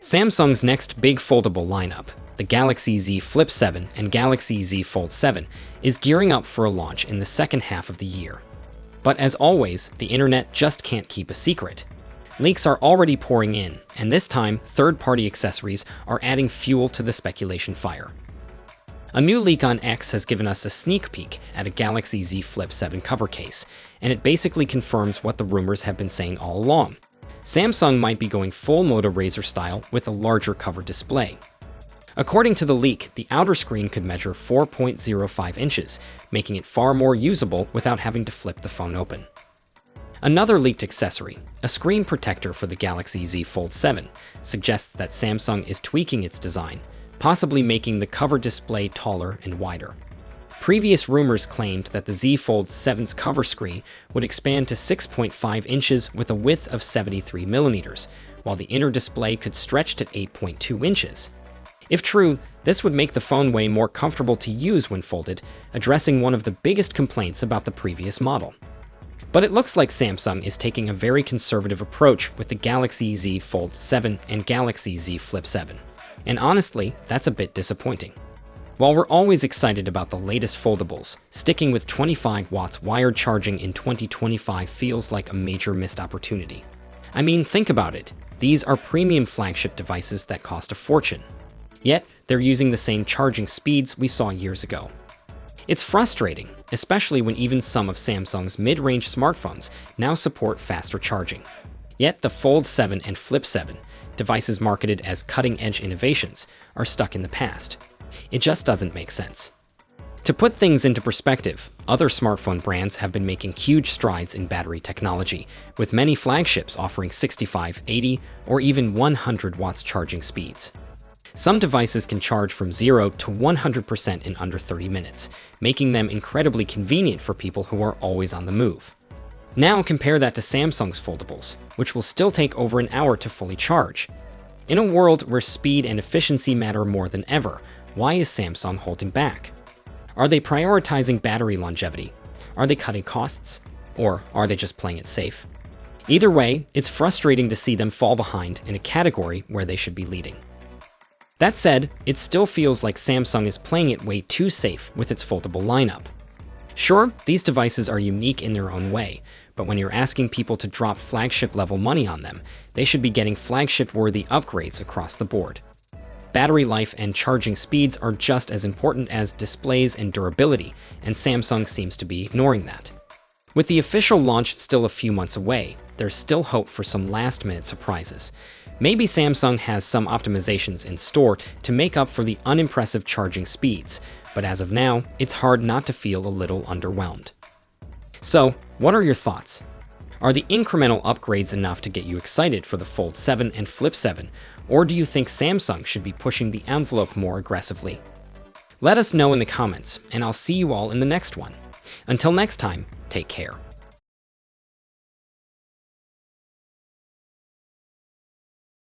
Samsung's next big foldable lineup, the Galaxy Z Flip 7 and Galaxy Z Fold 7, is gearing up for a launch in the second half of the year. But as always, the internet just can't keep a secret. Leaks are already pouring in, and this time, third-party accessories are adding fuel to the speculation fire. A new leak on X has given us a sneak peek at a Galaxy Z Flip 7 cover case, and it basically confirms what the rumors have been saying all along. Samsung might be going full Moto Razr style with a larger cover display. According to the leak, the outer screen could measure 4.05 inches, making it far more usable without having to flip the phone open. Another leaked accessory, a screen protector for the Galaxy Z Fold 7, suggests that Samsung is tweaking its design, possibly making the cover display taller and wider. Previous rumors claimed that the Z Fold 7's cover screen would expand to 6.5 inches with a width of 73 millimeters, while the inner display could stretch to 8.2 inches. If true, this would make the phone way more comfortable to use when folded, addressing one of the biggest complaints about the previous model. But it looks like Samsung is taking a very conservative approach with the Galaxy Z Fold 7 and Galaxy Z Flip 7. And honestly, that's a bit disappointing. While we're always excited about the latest foldables, sticking with 25 watts wired charging in 2025 feels like a major missed opportunity. I mean, think about it. These are premium flagship devices that cost a fortune. Yet, they're using the same charging speeds we saw years ago. It's frustrating, especially when even some of Samsung's mid-range smartphones now support faster charging. Yet the Fold 7 and Flip 7, devices marketed as cutting-edge innovations, are stuck in the past. It just doesn't make sense. To put things into perspective, other smartphone brands have been making huge strides in battery technology, with many flagships offering 65, 80, or even 100 watts charging speeds. Some devices can charge from 0 to 100% in under 30 minutes, making them incredibly convenient for people who are always on the move. Now compare that to Samsung's foldables, which will still take over an hour to fully charge. In a world where speed and efficiency matter more than ever, why is Samsung holding back? Are they prioritizing battery longevity? Are they cutting costs? Or are they just playing it safe? Either way, it's frustrating to see them fall behind in a category where they should be leading. That said, it still feels like Samsung is playing it way too safe with its foldable lineup. Sure, these devices are unique in their own way, but when you're asking people to drop flagship-level money on them, they should be getting flagship-worthy upgrades across the board. Battery life and charging speeds are just as important as displays and durability, and Samsung seems to be ignoring that. With the official launch still a few months away, there's still hope for some last-minute surprises. Maybe Samsung has some optimizations in store to make up for the unimpressive charging speeds, but as of now, it's hard not to feel a little underwhelmed. So, what are your thoughts? Are the incremental upgrades enough to get you excited for the Fold 7 and Flip 7, or do you think Samsung should be pushing the envelope more aggressively? Let us know in the comments, and I'll see you all in the next one. Until next time, take care.